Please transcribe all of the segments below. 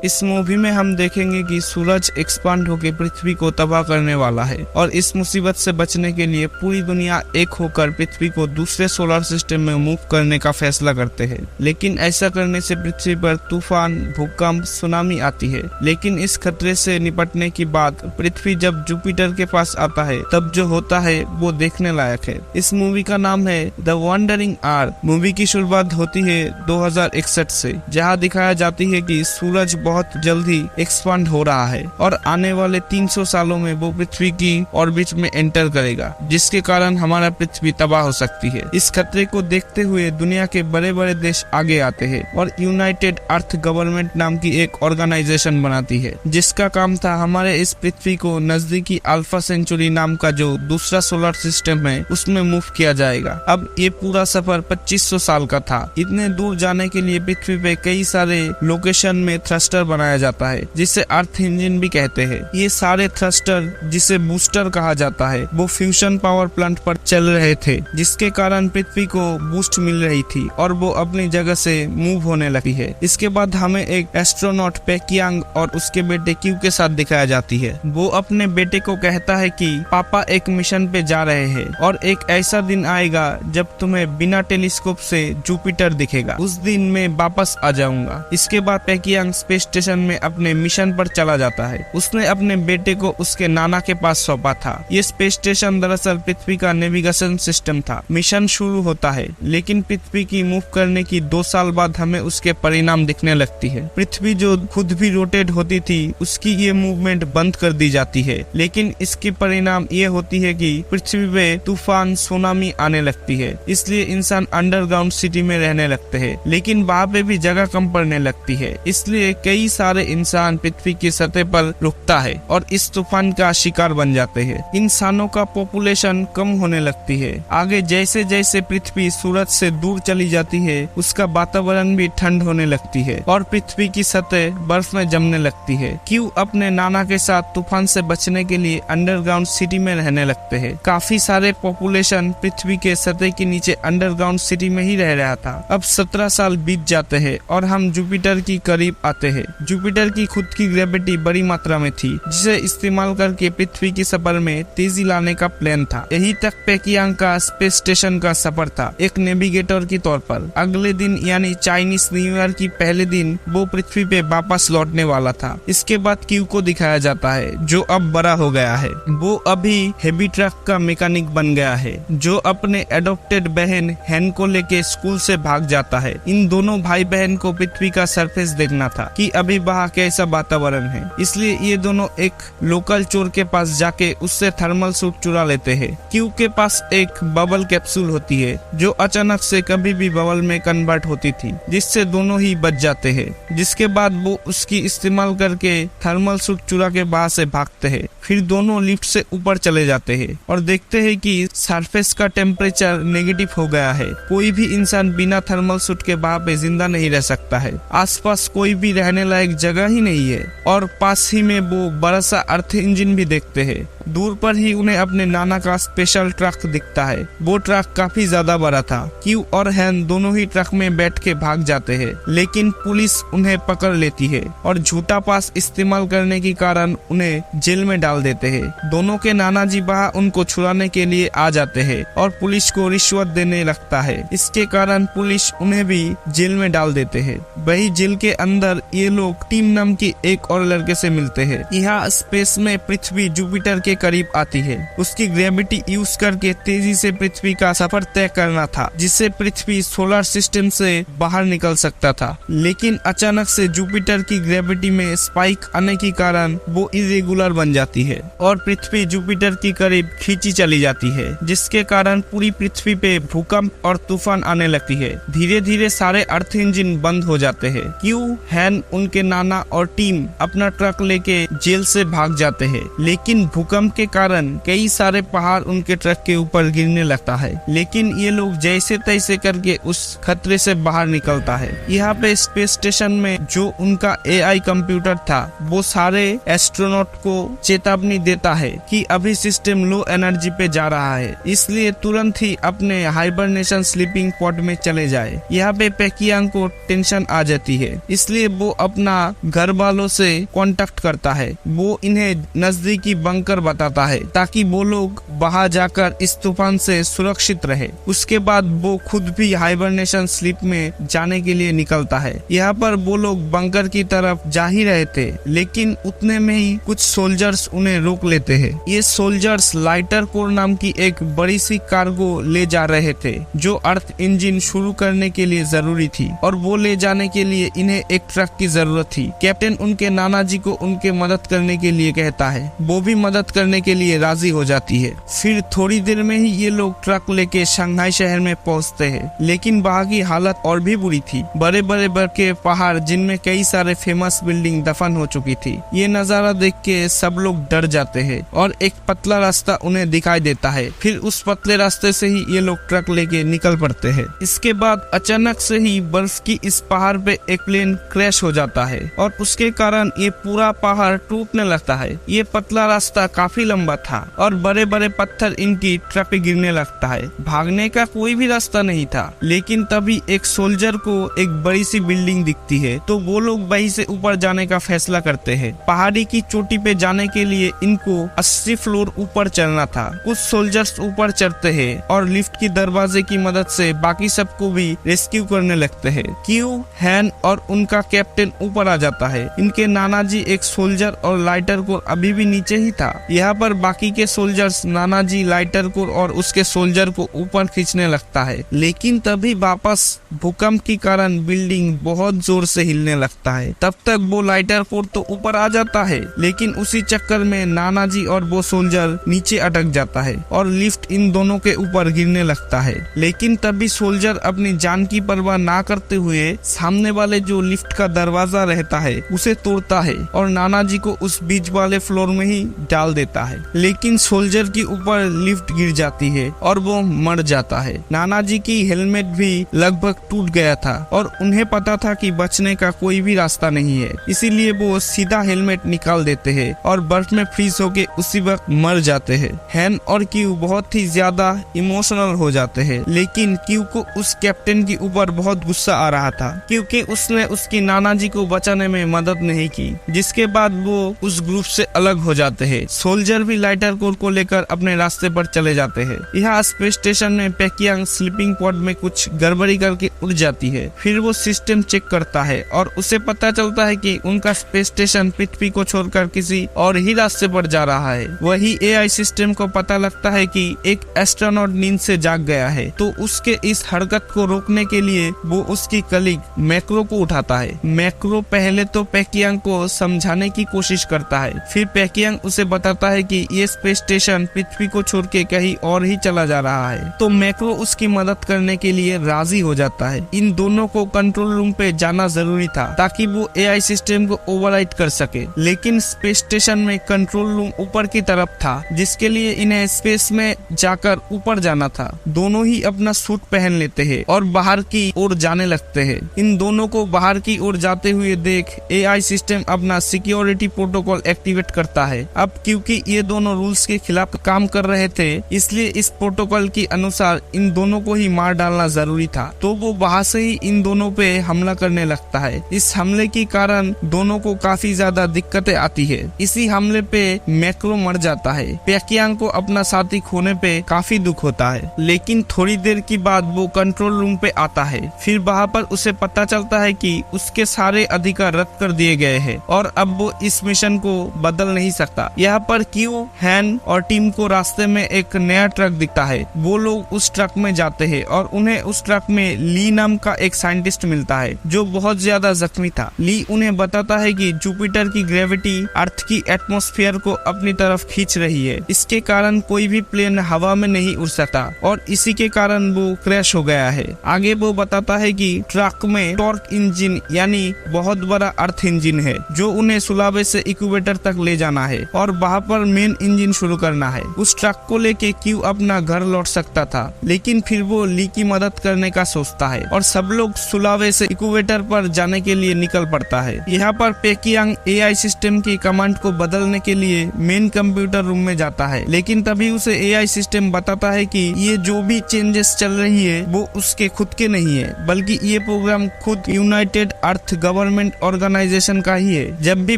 इस मूवी में हम देखेंगे कि सूरज एक्सपांड होकर पृथ्वी को तबाह करने वाला है और इस मुसीबत से बचने के लिए पूरी दुनिया एक होकर पृथ्वी को दूसरे सोलर सिस्टम में मूव करने का फैसला करते हैं। लेकिन ऐसा करने से पृथ्वी पर तूफान, भूकंप, सुनामी आती है। लेकिन इस खतरे से निपटने के बाद पृथ्वी जब जुपिटर के पास आता है तब जो होता है वो देखने लायक है। इस मूवी का नाम है द वंडरिंग अर्थ। मूवी की शुरुआत होती है 2061 से, जहाँ दिखाया जाती है कि सूरज बहुत जल्दी एक्सपांड हो रहा है और आने वाले 300 सालों में वो पृथ्वी की ऑर्बिट में एंटर करेगा, जिसके कारण हमारा पृथ्वी तबाह हो सकती है। इस खतरे को देखते हुए दुनिया के बड़े बड़े देश आगे आते हैं और यूनाइटेड अर्थ गवर्नमेंट नाम की एक ऑर्गेनाइजेशन बनाती है, जिसका काम था हमारे इस पृथ्वी को नजदीकी अल्फा सेंचुरी नाम का जो दूसरा सोलर सिस्टम है उसमें मूव किया जाएगा। अब ये पूरा सफर 2500 साल का था। इतने दूर जाने के लिए पृथ्वी पे कई सारे लोकेशन में थ्रस्टर बनाया जाता है, जिसे अर्थ इंजन भी कहते हैं। ये सारे थ्रस्टर, जिसे बूस्टर कहा जाता है, वो फ्यूजन पावर प्लांट पर चल रहे थे, जिसके कारण पृथ्वी को बूस्ट मिल रही थी और वो अपनी जगह से मूव होने लगी है। इसके बाद हमें एक एस्ट्रोनॉट पेकियांग और उसके बेटे क्यू के साथ दिखाया जाती है। वो अपने बेटे को कहता है कि पापा एक मिशन पे जा रहे हैं और एक ऐसा दिन आएगा जब तुम्हें बिना टेलीस्कोप से जुपिटर दिखेगा। उस दिन मैं वापस आ जाऊंगा। इसके बाद पेकियांग स्पेस स्टेशन में अपने मिशन पर चला जाता है। उसने अपने बेटे को उसके नाना के पास सौंपा था। ये स्पेस स्टेशन दरअसल पृथ्वी का नेविगेशन सिस्टम था। मिशन शुरू होता है, लेकिन पृथ्वी की मूव करने की 2 साल बाद हमें उसके परिणाम दिखने लगती है। पृथ्वी जो खुद भी रोटेट होती थी, उसकी ये मूवमेंट बंद कर दी जाती है। लेकिन इसके परिणाम ये होती है कि पृथ्वी पे तूफान, सुनामी आने लगती है। इसलिए इंसान अंडरग्राउंड सिटी में रहने लगते हैं, लेकिन वहाँ पे भी जगह कम पड़ने लगती है। इसलिए कई सारे इंसान पृथ्वी की सतह पर रुकता है और इस तूफान का शिकार बन जाते हैं। इंसानों का पॉपुलेशन कम होने लगती है। आगे जैसे जैसे पृथ्वी सूरज से दूर चली जाती है, उसका वातावरण भी ठंड होने लगती है और पृथ्वी की सतह बर्फ में जमने लगती है। क्यू अपने नाना के साथ तूफान से बचने के लिए अंडरग्राउंड सिटी में रहने लगते हैं। काफी सारे पॉपुलेशन पृथ्वी के सतह के नीचे अंडरग्राउंड सिटी में ही रह रहा था। अब 17 साल बीत जाते हैं और हम जुपिटर की करीब आते हैं। जुपिटर की खुद की ग्रेविटी बड़ी मात्रा में थी, जिसे इस्तेमाल करके पृथ्वी के सफर में तेजी लाने का प्लान था। यही तक पेकियांग का स्पेस स्टेशन का सफर था, एक नेविगेटर के तौर पर। अगले दिन यानी चाइनीज न्यू ईयर की पहले दिन वो पृथ्वी पे वापस लौटने वाला था। इसके बाद क्यू को दिखाया जाता है, जो अब बड़ा हो गया है। वो अभी हेवी ट्रक का मैकेनिक बन गया है, जो अपने एडॉप्टेड बहन हैन को लेके स्कूल से भाग जाता है। इन दोनों भाई बहन को पृथ्वी का सरफेस देखना था कि अभी वहाँ कैसा वातावरण है, इसलिए ये दोनों एक लोकल चोर के पास जाके उससे थर्मल सूट चुरा लेते हैं। क्यू के पास एक बबल कैप्सूल होती है, जो अचानक से कभी भी बबल में कन्वर्ट होती थी, जिससे दोनों ही बच जाते हैं। जिसके बाद वो उसकी इस्तेमाल करके थर्मल सूट चुरा के वहाँ से भागते हैं। फिर दोनों लिफ्ट से ऊपर चले जाते हैं और देखते हैं कि सरफेस का टेम्परेचर नेगेटिव हो गया है। कोई भी इंसान बिना थर्मल सूट के वहाँ पे जिंदा नहीं रह सकता है। आसपास कोई भी रहने लायक जगह ही नहीं है और पास ही में वो बड़ा सा अर्थ इंजन भी देखते हैं। दूर पर ही उन्हें अपने नाना का स्पेशल ट्रक दिखता है। वो ट्रक काफी ज्यादा बड़ा था। क्यू और हैन दोनों ही ट्रक में बैठ के भाग जाते हैं, लेकिन पुलिस उन्हें पकड़ लेती है और झूठा पास इस्तेमाल करने के कारण उन्हें जेल में डाल देते हैं। दोनों के नाना जी वहाँ उनको छुड़ाने के लिए आ जाते हैं और पुलिस को रिश्वत देने लगता है। इसके कारण पुलिस उन्हें भी जेल में डाल देते हैं। वही जेल के अंदर ये लोग टीम नाम की एक और लड़के से मिलते हैं। यहाँ स्पेस में पृथ्वी जुपिटर के करीब आती है। उसकी ग्रेविटी यूज करके तेजी से पृथ्वी का सफर तय करना था, जिससे पृथ्वी सोलर सिस्टम से बाहर निकल सकता था। लेकिन अचानक से जुपिटर की ग्रेविटी में स्पाइक आने के कारण वो इरेगुलर बन जाती है और पृथ्वी जुपिटर के करीब खींची चली जाती है, जिसके कारण पूरी पृथ्वी पे भूकंप और तूफान आने लगती है। धीरे धीरे सारे अर्थ इंजन बंद हो जाते हैं। क्यू, हैन, उनके नाना और टीम अपना ट्रक लेके जेल से भाग जाते हैं। लेकिन भूकंप भूकंप के कारण कई सारे पहाड़ उनके ट्रक के ऊपर गिरने लगता है, लेकिन ये लोग जैसे तैसे करके उस खतरे से बाहर निकलता है। यहाँ पे स्पेस स्टेशन में जो उनका AI कंप्यूटर था वो सारे एस्ट्रोनॉट को चेतावनी देता है कि अभी सिस्टम लो एनर्जी पे जा रहा है, इसलिए तुरंत ही अपने हाइबरनेशन स्लीपिंग पॉड में चले जाए। यहाँ पे पेकियांग को टेंशन आ जाती है, इसलिए वो अपना घर वालों से कांटेक्ट करता है। वो इन्हें नजदीकी बंकर बताता है ताकि वो लोग बाहर जाकर इस तूफान से सुरक्षित रहे। उसके बाद वो खुद भी हाइबरनेशन स्लीप में जाने के लिए निकलता है। यहाँ पर वो लोग बंकर की तरफ जा ही रहे थे, लेकिन उतने में ही कुछ सोल्जर्स उन्हें रोक लेते हैं। ये सोल्जर्स लाइटर कोर नाम की एक बड़ी सी कार्गो ले जा रहे थे जो अर्थ इंजन शुरू करने के लिए जरूरी थी, और वो ले जाने के लिए इन्हें एक ट्रक की जरूरत थी। कैप्टन उनके नाना जी को उनके मदद करने के लिए कहता है, वो भी मदद करने के लिए राजी हो जाती है। फिर थोड़ी देर में ही ये लोग ट्रक लेके शंघाई शहर में पहुंचते हैं, लेकिन वहाँ की हालत और भी बुरी थी। बड़े बड़े बड़के पहाड़ जिनमें कई सारे फेमस बिल्डिंग दफन हो चुकी थी। ये नजारा देख के सब लोग डर जाते हैं और एक पतला रास्ता उन्हें दिखाई देता है। फिर उस पतले रास्ते से ही ये लोग ट्रक लेके निकल पड़ते हैं। इसके बाद अचानक से ही बर्फ की इस पहाड़ पे एक प्लेन क्रैश हो जाता है और उसके कारण ये पूरा पहाड़ टूटने लगता है। ये पतला रास्ता काफी लंबा था और बड़े बड़े पत्थर इनकी ट्रक पे गिरने लगता है। भागने का कोई भी रास्ता नहीं था, लेकिन तभी एक सोल्जर को एक बड़ी सी बिल्डिंग दिखती है, तो वो लोग वहीं से ऊपर जाने का फैसला करते हैं। पहाड़ी की चोटी पे जाने के लिए इनको 80 फ्लोर ऊपर चढ़ना था। कुछ सोल्जर्स ऊपर चढ़ते हैं और लिफ्ट की दरवाजे की मदद से बाकी सबको भी रेस्क्यू करने लगते हैं। क्यू, हैन और उनका कैप्टन ऊपर आ जाता है। इनके नाना जी एक सोल्जर और लाइटर को अभी भी नीचे ही था। यहाँ पर बाकी के सोल्जर्स नाना जी, लाइटर को और उसके सोल्जर को ऊपर खींचने लगता है, लेकिन तभी वापस भूकंप के कारण बिल्डिंग बहुत जोर से हिलने लगता है। तब तक वो लाइटर कोर तो ऊपर आ जाता है, लेकिन उसी चक्कर में नाना जी और वो सोल्जर नीचे अटक जाता है और लिफ्ट इन दोनों के ऊपर गिरने लगता है। लेकिन तभी सोल्जर अपनी जान की परवाह ना करते हुए सामने वाले जो लिफ्ट का दरवाजा रहता है उसे तोड़ता है और नाना जी को उस बीच वाले फ्लोर में ही डाल देता है। लेकिन सोल्जर के ऊपर लिफ्ट गिर जाती है और वो मर जाता है। नाना जी की हेलमेट भी लगभग टूट गया था और उन्हें पता था कि बचने का कोई भी रास्ता नहीं है, इसीलिए वो सीधा हेलमेट निकाल देते हैं और बर्फ में फ्रीज होके उसी वक्त मर जाते हैं। हैन और क्यू बहुत ही ज्यादा इमोशनल हो जाते हैं, लेकिन क्यू को उस कैप्टन के ऊपर बहुत गुस्सा आ रहा था क्योंकि उसने उसकी नाना जी को बचाने में मदद नहीं की, जिसके बाद वो उस ग्रुप से अलग हो जाते हैं। सोल्जर भी लाइटर कोर को लेकर अपने रास्ते पर चले जाते हैं। यहाँ स्पेस स्टेशन में पेकियांग स्लीपिंग पॉड में कुछ गड़बड़ी करके उड़ जाती है। फिर वो सिस्टम चेक करता है और उसे पता चलता है कि उनका स्पेस स्टेशन पृथ्वी को छोड़कर किसी और ही रास्ते पर जा रहा है। वही AI सिस्टम को पता लगता है कि एक एस्ट्रोनॉट नींद से जाग गया है, तो उसके इस हरकत को रोकने के लिए वो उसकी कलीग मैक्रो को उठाता है। मैक्रो पहले तो पेकियांग को समझाने की कोशिश करता है, फिर पेकियांग उसे बताता है कि ये स्पेस स्टेशन पृथ्वी को छोड़ के कहीं और ही चला जा रहा है, तो मैक्रो उसकी मदद करने के लिए राजी हो जाता है। इन दोनों को कंट्रोल रूम पे जाना जरूरी था ताकि वो AI सिस्टम को ओवरराइड कर सके, लेकिन स्पेस स्टेशन में कंट्रोल रूम ऊपर की तरफ था, जिसके लिए इन्हें स्पेस में जाकर ऊपर जाना था। दोनों ही अपना सूट पहन लेते हैं और बाहर की ओर जाने लगते हैं। इन दोनों को बाहर की ओर जाते हुए देख AI सिस्टम अपना सिक्योरिटी प्रोटोकॉल एक्टिवेट करता है। अब क्योंकि ये दोनों रूल्स के खिलाफ काम कर रहे थे, इसलिए इस प्रोटोकॉल के अनुसार इन दोनों को ही मार डालना जरूरी था, तो वो वहां से ही इन दोनों पे हमला करने लगता है। इस हमले के कारण दोनों को काफी ज्यादा दिक्कतें आती है। इसी हमले पे मैक्रो मर जाता है। पेकियांग को अपना साथी खोने पे काफी दुख होता है, लेकिन थोड़ी देर के बाद वो कंट्रोल रूम पे आता है। फिर वहाँ पर उसे पता चलता है कि उसके सारे अधिकार रद्द कर दिए गए हैं और अब वो इस मिशन को बदल नहीं सकता। यहाँ पर क्यू, हैन और टीम को रास्ते में एक नया ट्रक दिखता है। वो लोग उस ट्रक में जाते हैं और उन्हें उस ट्रक में ली नाम का एक साइंटिस्ट मिलता है जो बहुत ज्यादा जख्मी था। ली उन्हें बताता है कि जुपिटर की ग्रेविटी अर्थ की एटमॉस्फेयर को अपनी तरफ खींच रही है, इसके कारण कोई भी प्लेन हवा में नहीं उड़ सकता और इसी के कारण वो क्रैश हो गया है। आगे वो बताता है कि ट्रक में टॉर्क इंजन यानी बहुत बड़ा अर्थ इंजन है जो उन्हें सुलावे से इक्वेटर तक ले जाना है और वहाँ पर पर मेन इंजन शुरू करना है। उस ट्रक को लेके क्यू अपना घर लौट सकता था, लेकिन फिर वो ली की मदद करने का सोचता है और सब लोग सुलावे से इक्वेटर पर जाने के लिए निकल पड़ता है। यहाँ पर पेकियांग एआई सिस्टम की कमांड को बदलने के लिए मेन कंप्यूटर रूम में जाता है, लेकिन तभी उसे एआई सिस्टम बताता है कि ये जो भी चेंजेस चल रही है वो उसके खुद के नहीं है, बल्कि ये प्रोग्राम खुद यूनाइटेड अर्थ गवर्नमेंट ऑर्गेनाइजेशन का ही है। जब भी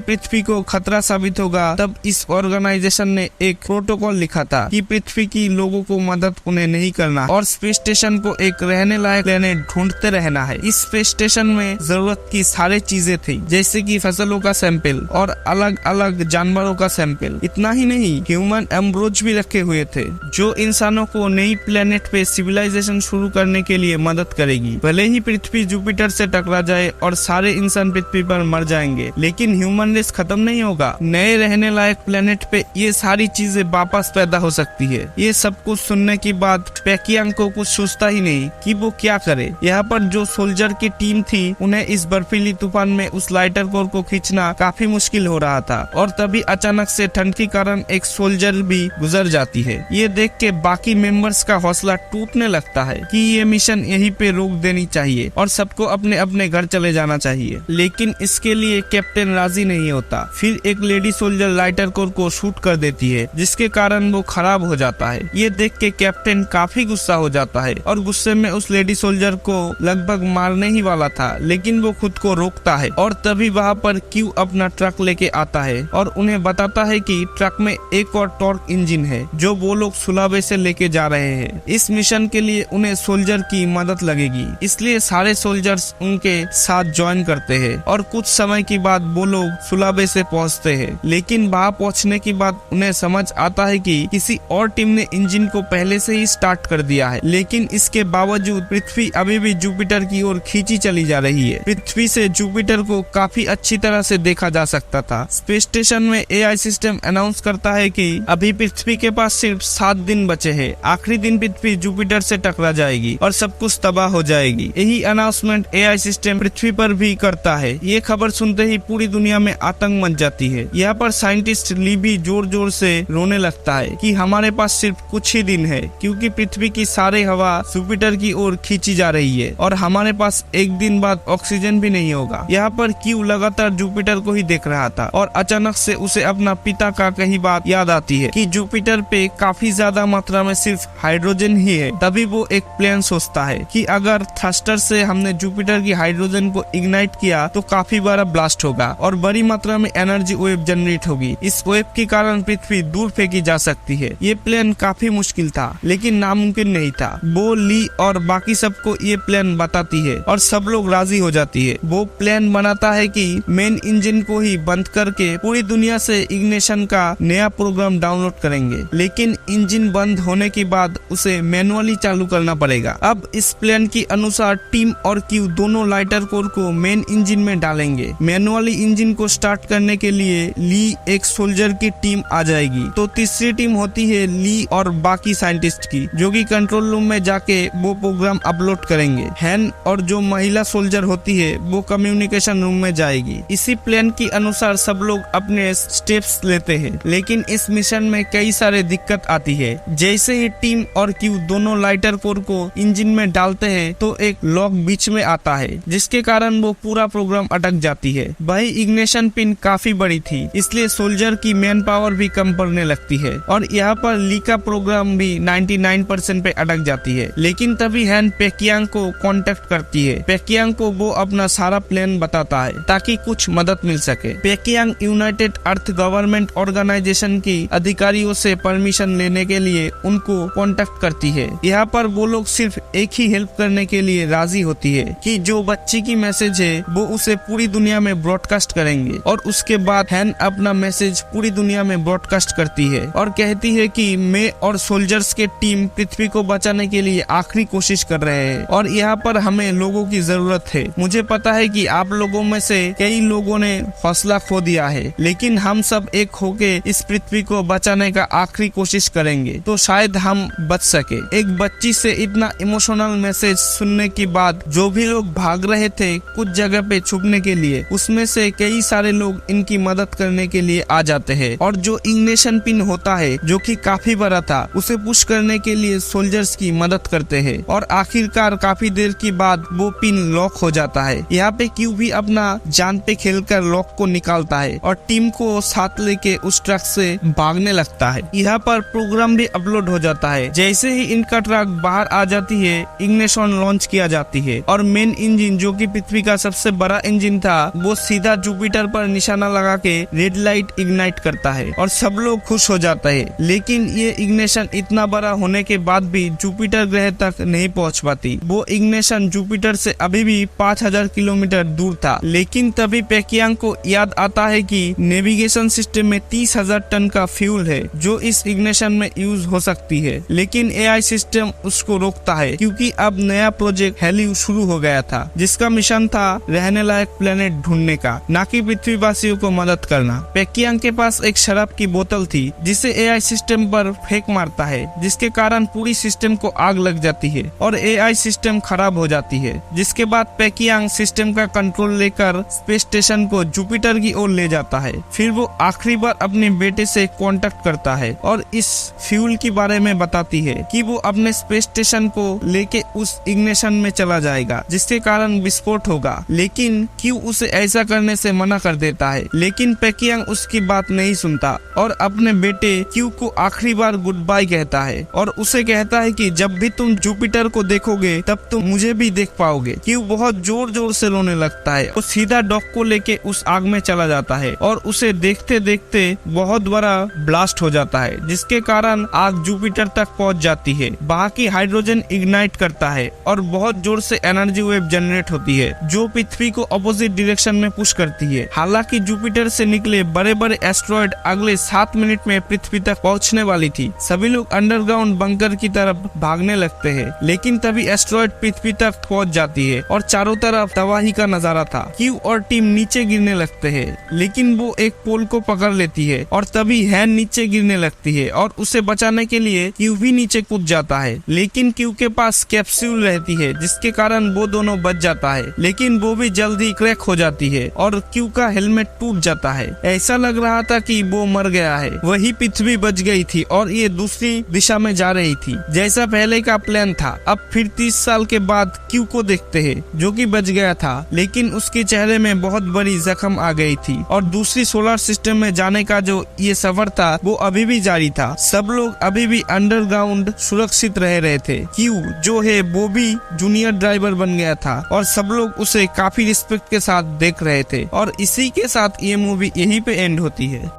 पृथ्वी को खतरा साबित होगा तब इस ऑर्गेनाइजेशन ने एक प्रोटोकॉल लिखा था कि पृथ्वी की लोगों को मदद उन्हें नहीं करना और स्पेस स्टेशन को एक रहने लायक प्लेनेट ढूंढते रहना है। इस स्पेस स्टेशन में जरूरत की सारी चीजें थी, जैसे कि फसलों का सैंपल और अलग अलग जानवरों का सैंपल। इतना ही नहीं, ह्यूमन एम्ब्रोज भी रखे हुए थे जो इंसानों को नई प्लेनेट पे सिविलाइजेशन शुरू करने के लिए मदद करेगी। भले ही पृथ्वी जुपिटर से टकरा जाए और सारे इंसान पृथ्वी पर मर जाएंगे, लेकिन ह्यूमन रेस खत्म नहीं होगा। नए रहने लायक प्लेनेट पे ये सारी चीजें वापस पैदा हो सकती है। ये सब कुछ सुनने के बाद पेकियांग को कुछ सोचता ही नहीं कि वो क्या करे। यहाँ पर जो सोल्जर की टीम थी उन्हें इस बर्फीली तूफान में उस लाइटर कोर को खींचना काफी मुश्किल हो रहा था और तभी अचानक से ठंड के कारण एक सोल्जर भी गुजर जाती है। ये देख के बाकी मेंबर्स का हौसला टूटने लगता है कि ये मिशन यहीं पे रोक देनी चाहिए और सबको अपने अपने घर चले जाना चाहिए, लेकिन इसके लिए कैप्टन राजी नहीं होता। फिर एक लेडी सोल्जर लाइटर कोर को शूट कर देती है, जिसके कारण वो खराब हो जाता है। ये देख के कैप्टन काफी गुस्सा हो जाता है और गुस्से में उस लेडी सोल्जर को लगभग मारने ही वाला था, लेकिन वो खुद को रोकता है और तभी वहाँ पर क्यू अपना ट्रक लेके आता है और उन्हें बताता है कि ट्रक में एक और टॉर्क इंजन है जो वो लोग सुलावे से लेके जा रहे हैं। इस मिशन के लिए उन्हें सोल्जर की मदद लगेगी, इसलिए सारे सोल्जर्स उनके साथ ज्वाइन करते हैं और कुछ समय के बाद वो लोग सुलावे से पहुंचते हैं। लेकिन वहाँ पहुंचने के बाद उन्हें समझ आता है कि किसी और टीम ने इंजन को पहले से ही स्टार्ट कर दिया है, लेकिन इसके बावजूद पृथ्वी अभी भी जुपिटर की ओर खींची चली जा रही है। पृथ्वी से जुपिटर को काफी अच्छी तरह से देखा जा सकता था। स्पेस स्टेशन में एआई सिस्टम अनाउंस करता है कि अभी पृथ्वी के पास सिर्फ 7 दिन बचे हैं। आखिरी दिन पृथ्वी जुपिटर से टकरा जाएगी और सब कुछ तबाह हो जाएगी। यही अनाउंसमेंट एआई सिस्टम पृथ्वी पर भी करता है। ये खबर सुनते ही पूरी दुनिया में आतंक मच जाती है। यहाँ पर साइंटिस्ट ली भी जोर जोर से रोने लगता है कि हमारे पास सिर्फ कुछ ही दिन है, क्योंकि पृथ्वी की सारी हवा जुपिटर की ओर खींची जा रही है और हमारे पास एक दिन बाद ऑक्सीजन भी नहीं होगा। यहाँ पर क्यू लगातार जुपिटर को ही देख रहा था और अचानक से उसे अपना पिता का कही बात याद आती है कि जुपिटर पे काफी ज्यादा मात्रा में सिर्फ हाइड्रोजन ही है। तभी वो एक प्लान सोचता है कि अगर थ्रस्टर से हमने जुपिटर की हाइड्रोजन को इग्नाइट किया तो काफी बड़ा ब्लास्ट होगा और बड़ी मात्रा में एनर्जी वेव जनरेट होगी। इस वेव के कारण पृथ्वी दूर फेंकी जा सकती है। ये प्लान काफी मुश्किल था, लेकिन नामुमकिन नहीं था। वो ली और बाकी सबको ये प्लान बताती है और सब लोग राजी हो जाती है। वो प्लान बनाता है कि मेन इंजन को ही बंद करके पूरी दुनिया से इग्निशन का नया प्रोग्राम डाउनलोड करेंगे, लेकिन इंजन बंद होने के बाद उसे मैनुअली चालू करना पड़ेगा। अब इस प्लान के अनुसार टीम और क्यू दोनों लाइटर कोर को मेन इंजन में डालेंगे। मैनुअली इंजन को स्टार्ट करने के लिए ली एक सोल्जर की टीम आ जाएगी, तो तीसरी टीम होती है ली और बाकी साइंटिस्ट की, जो कि कंट्रोल रूम में जाके वो प्रोग्राम अपलोड करेंगे। हैन और जो महिला सोल्जर होती है वो कम्युनिकेशन रूम में जाएगी। इसी प्लान के अनुसार सब लोग अपने स्टेप्स लेते हैं, लेकिन इस मिशन में कई सारे दिक्कत आती है। जैसे ही टीम और क्यू दोनों लाइटर कोर को इंजन में डालते हैं तो एक लॉक बीच में आता है, जिसके कारण वो पूरा प्रोग्राम अटक जाती है। वही इग्निशन पिन काफी बड़ी थी, इसलिए सोल्जर की मैन पावर भी कम पड़ने लगती है और यहाँ पर ली का प्रोग्राम भी 99% पे अटक जाती है। लेकिन तभी हैन पेकियांग को कांटेक्ट करती है। पेकियांग को वो अपना सारा प्लान बताता है ताकि कुछ मदद मिल सके। पेकियांग यूनाइटेड अर्थ गवर्नमेंट ऑर्गेनाइजेशन की अधिकारियों से परमिशन लेने के लिए उनको कांटेक्ट करती है। यहाँ पर वो लोग सिर्फ एक ही हेल्प करने के लिए राजी होती है कि जो बच्ची की मैसेज है वो उसे पूरी दुनिया में ब्रॉडकास्ट करेंगे और उसके बाद हैन अपना मैसेज पूरी दुनिया में ब्रॉडकास्ट करती है और कहती है कि मैं और सोल्जर्स के टीम पृथ्वी को बचाने के लिए आखिरी कोशिश कर रहे हैं और यहाँ पर हमें लोगों की जरूरत है। मुझे पता है कि आप लोगों में से कई लोगों ने हौसला खो दिया है, लेकिन हम सब एक होके इस पृथ्वी को बचाने का आखिरी कोशिश करेंगे तो शायद हम बच सके। एक बच्ची से इतना इमोशनल मैसेज सुनने के बाद जो भी लोग भाग रहे थे कुछ जगह पे छुपने के लिए, उसमें से कई सारे लोग इनकी मदद करने के लिए आ जाते हैं और जो इग्निशन पिन होता है जो कि काफी बड़ा था उसे पुश करने के लिए सोल्जर्स की मदद करते हैं और आखिरकार काफी देर के बाद वो पिन लॉक हो जाता है। यहाँ पे क्यू भी अपना जान पे खेलकर लॉक को निकालता है और टीम को साथ लेके उस ट्रक से भागने लगता है। यहाँ पर प्रोग्राम भी अपलोड हो जाता है। जैसे ही इनका ट्रक बाहर आ जाती है इग्निशन लॉन्च किया जाती है और मेन इंजन जो कि पृथ्वी का सबसे बड़ा इंजन था वो सीधा जुपिटर पर निशाना लगा के रेड लाइट इग्नाइट करता है और सब लोग खुश हो जाता है। लेकिन ये इग्निशन इतना बड़ा होने के बाद भी जुपिटर ग्रह तक नहीं पहुंच पाती। वो इग्निशन जुपिटर से अभी भी 5000 किलोमीटर दूर था। लेकिन तभी पेकियांग को याद आता है कि नेविगेशन सिस्टम में 30,000 टन का फ्यूल है जो इस इग्निशन में यूज हो सकती है। लेकिन एआई सिस्टम उसको रोकता है क्योंकि अब नया प्रोजेक्ट हेली शुरू हो गया था जिसका मिशन था रहने लायक प्लेनेट ढूंढने का, ना कि पृथ्वीवासियों को मदद करना। पेकियांग के पास एक शराब की बोतल थी जिसे एआई सिस्टम पर फेंक मारता है जिसके कारण पूरी सिस्टम को आग लग जाती है और एआई सिस्टम खराब हो जाती है। जिसके बाद पेकियांग सिस्टम का कंट्रोल लेकर स्पेस स्टेशन को जुपिटर की ओर ले जाता है। फिर वो आखिरी बार अपने बेटे से कांटेक्ट करता है और इस फ्यूल के बारे में बताती है कि वो अपने स्पेस स्टेशन को लेके उस इग्निशन में चला जाएगा जिसके कारण विस्फोट होगा। लेकिन क्यू उसे ऐसा करने से मना कर देता है। लेकिन पेकियांग उसकी बात नहीं सुनता और अपने बेटे क्यू को आखिरी बार गुड बाय कहता है और उसे कहता है कि जब भी तुम जुपिटर को देखोगे तब तुम मुझे भी देख पाओगे। क्यू बहुत जोर जोर से रोने लगता है। वो सीधा डॉक को लेके उस आग में चला जाता है और उसे देखते देखते बहुत बड़ा ब्लास्ट हो जाता है जिसके कारण आग जुपिटर तक पहुंच जाती है। बाकी हाइड्रोजन इग्नाइट करता है और बहुत जोर से एनर्जी वेव जनरेट होती है जो पृथ्वी को अपोजिट डायरेक्शन में पुश करती है। हालांकि जुपिटर से निकले बड़े बड़े एस्ट्रॉयड अगले 7 मिनट में पृथ्वी तक पहुंचने वाली थी। सभी लोग अंडरग्राउंड बंकर की तरफ भागने लगते हैं। लेकिन तभी एस्ट्रॉयड पृथ्वी तक पहुंच जाती है और चारों तरफ तबाही का नजारा था। क्यू और टीम नीचे गिरने लगते हैं लेकिन वो एक पोल को पकड़ लेती है और तभी हैन नीचे गिरने लगती है और उसे बचाने के लिए क्यू भी नीचे कूद जाता है। लेकिन क्यू के पास कैप्सूल रहती है जिसके कारण वो दोनों बच जाता है। लेकिन वो भी जल्दी क्रैक हो जाती है और क्यू का हेलमेट टूट जाता है। ऐसा लग रहा था कि वो मर गया है। वही पृथ्वी बच गई थी और ये दूसरी दिशा में जा रही थी जैसा पहले का प्लान था। अब फिर 30 साल के बाद क्यू को देखते हैं जो कि बच गया था लेकिन उसके चेहरे में बहुत बड़ी जख्म आ गई थी और दूसरी सोलर सिस्टम में जाने का जो ये सफर था वो अभी भी जारी था। सब लोग अभी भी अंडरग्राउंड सुरक्षित रह रहे थे। क्यू जो है वो भी जूनियर ड्राइवर बन गया था और सब लोग उसे काफी रिस्पेक्ट के साथ देख रहे थे। और इसी के साथ ये मूवी यहीं पे एंड होती है।